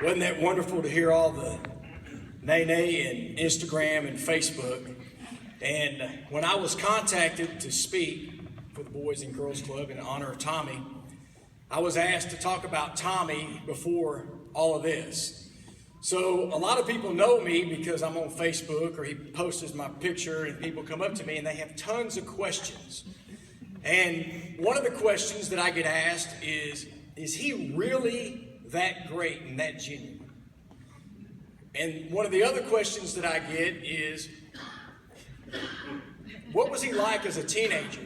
Wasn't that wonderful to hear all the nay-nay and Instagram and Facebook? And when I was contacted to speak for the Boys and Girls Club in honor of Tommy, I was asked to talk about Tommy before all of this. So a lot of people know me because I'm on Facebook, or he posts my picture and people come up to me and they have tons of questions. And one of the questions that I get asked is he really that great and that genuine? And one of the other questions that I get is, what was he like as a teenager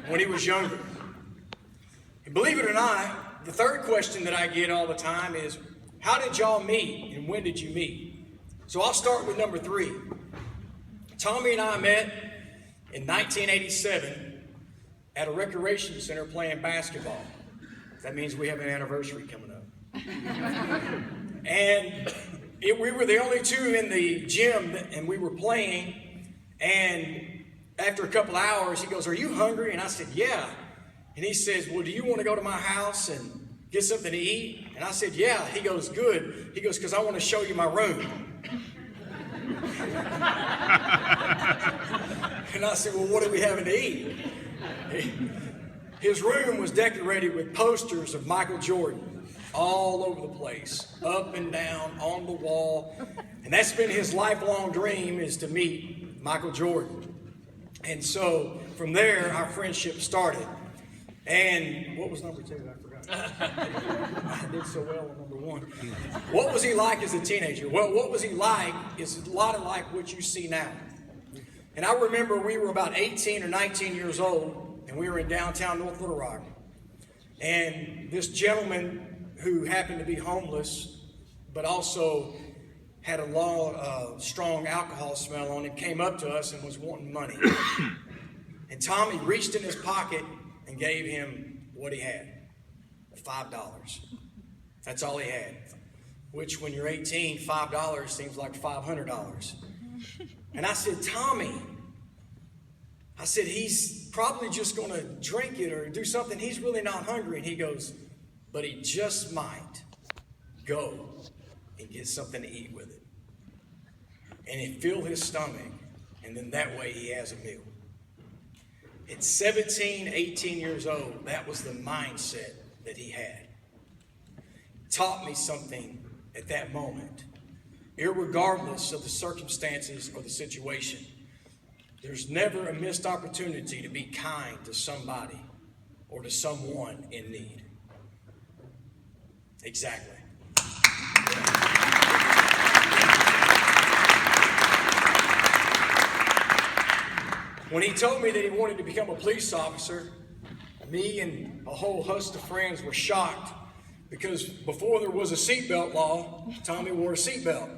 when he was younger? And believe it or not, the third question that I get all the time is, how did y'all meet and when did you meet? So I'll start with number 3. Tommy and I met in 1987 at a recreation center playing basketball. That means we have an anniversary coming up. And we were the only two in the gym, and we were playing, and after a couple hours, he goes, "Are you hungry?" And I said, "Yeah." And he says, "Well, do you want to go to my house and get something to eat?" And I said, "Yeah." He goes, "Good." He goes, "Because I want to show you my room." And I said, "Well, what are we having to eat?" His room was decorated with posters of Michael Jordan all over the place, up and down, on the wall. And that's been his lifelong dream, is to meet Michael Jordan. And so from there, our friendship started. And what was number 2? I forgot. I did so well on number 1. What was he like as a teenager? Well, what was he like is a lot of like what you see now. And I remember we were about 18 or 19 years old, and we were in downtown North Little Rock. And this gentleman who happened to be homeless, but also had a strong alcohol smell on him, came up to us and was wanting money. And Tommy reached in his pocket and gave him what he had, $5. That's all he had. Which, when you're 18, $5 seems like $500. And I said, "Tommy," I said, "he's probably just going to drink it or do something. He's really not hungry." And he goes, "But he just might go and get something to eat with it. And it fill his stomach, and then that way he has a meal." At 17, 18 years old, that was the mindset that he had. It taught me something at that moment. Irregardless of the circumstances or the situation, there's never a missed opportunity to be kind to somebody or to someone in need. Exactly. When he told me that he wanted to become a police officer, me and a whole host of friends were shocked, because before there was a seatbelt law, Tommy wore a seatbelt.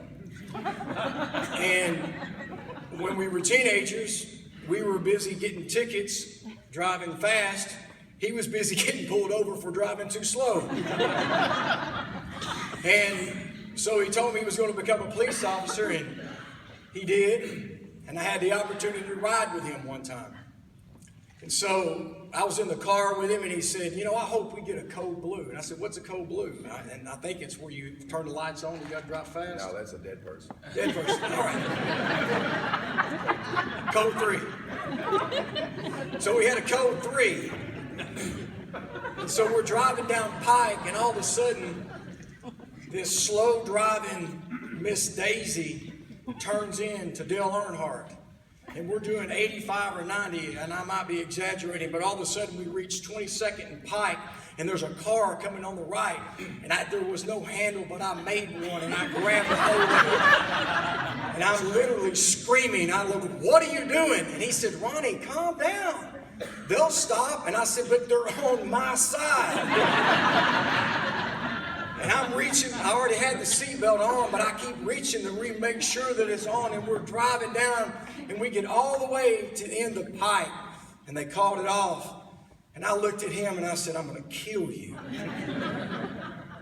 And when we were teenagers, we were busy getting tickets, driving fast. He was busy getting pulled over for driving too slow. And so he told me he was going to become a police officer, and he did. And I had the opportunity to ride with him one time. And so I was in the car with him, and he said, "I hope we get a code blue." And I said, "What's a code blue?" And I think it's where you turn the lights on, you got to drive fast. No, that's a dead person. Dead person, all right. Code 3. So we had a code 3. And so we're driving down Pike, and all of a sudden, this slow driving Miss Daisy turns in to Dale Earnhardt. And we're doing 85 or 90, and I might be exaggerating, but all of a sudden we reach 22nd and Pike, and there's a car coming on the right, and there was no handle, but I made one, and I grabbed a hold of it. And I'm literally screaming. I look, "What are you doing?" And he said, "Ronnie, calm down. They'll stop." And I said, "But they're on my side." And I'm reaching, I already had the seatbelt on, but I keep reaching to make sure that it's on, and we're driving down, and we get all the way to the end of the Pike, and they called it off. And I looked at him and I said, "I'm going to kill you."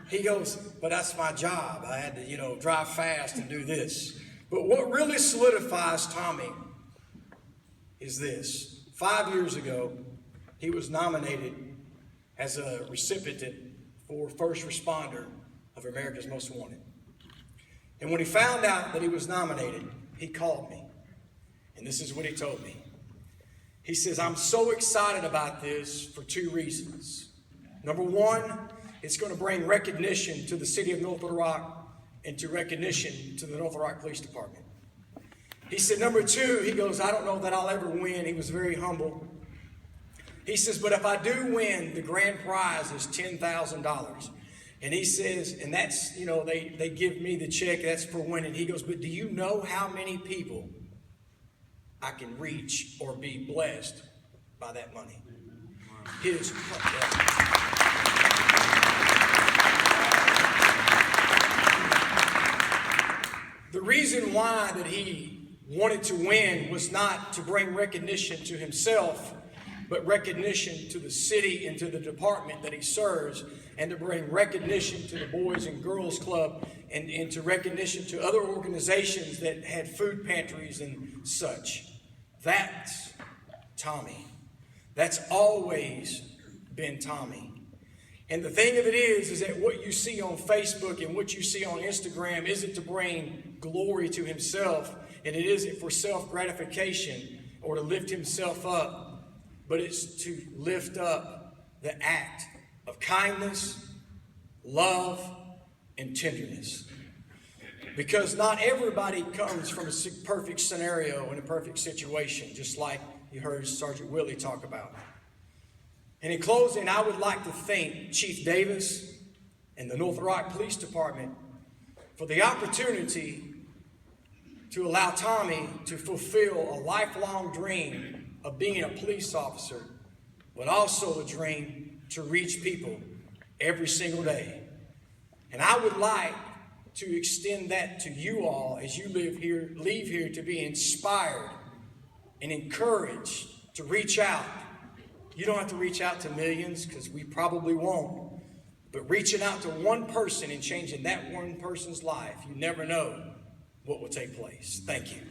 He goes, "But that's my job. I had to, drive fast and do this." But what really solidifies Tommy is this. 5 years ago, he was nominated as a recipient for First Responder of America's Most Wanted. And when he found out that he was nominated, he called me. And this is what he told me. He says, I'm so excited about this for two reasons. Number one, it's going to bring recognition to the city of North Little Rock and to recognition to the North Little Rock Police Department. He said, number two, he goes, I don't know that I'll ever win. He was very humble. He says, but if I do win, the grand prize is $10,000. And he says, and that's, you know, they give me the check, that's for winning. He goes, but do you know how many people I can reach or be blessed by that money? The reason why that he wanted to win was not to bring recognition to himself, but recognition to the city and to the department that he serves, and to bring recognition to the Boys and Girls Club, and to recognition to other organizations that had food pantries and such. That's Tommy. That's always been Tommy. And the thing of it is that what you see on Facebook and what you see on Instagram isn't to bring glory to himself, and it isn't for self-gratification or to lift himself up, but it's to lift up the act of kindness, love, and tenderness. Because not everybody comes from a perfect scenario and a perfect situation, just like you heard Sergeant Willie talk about. And in closing, I would like to thank Chief Davis and the North Little Rock Police Department for the opportunity to allow Tommy to fulfill a lifelong dream of being a police officer, but also a dream to reach people every single day. And I would like to extend that to you all as you leave here to be inspired and encouraged to reach out. You don't have to reach out to millions, because we probably won't. But reaching out to one person and changing that one person's life, you never know what will take place. Thank you.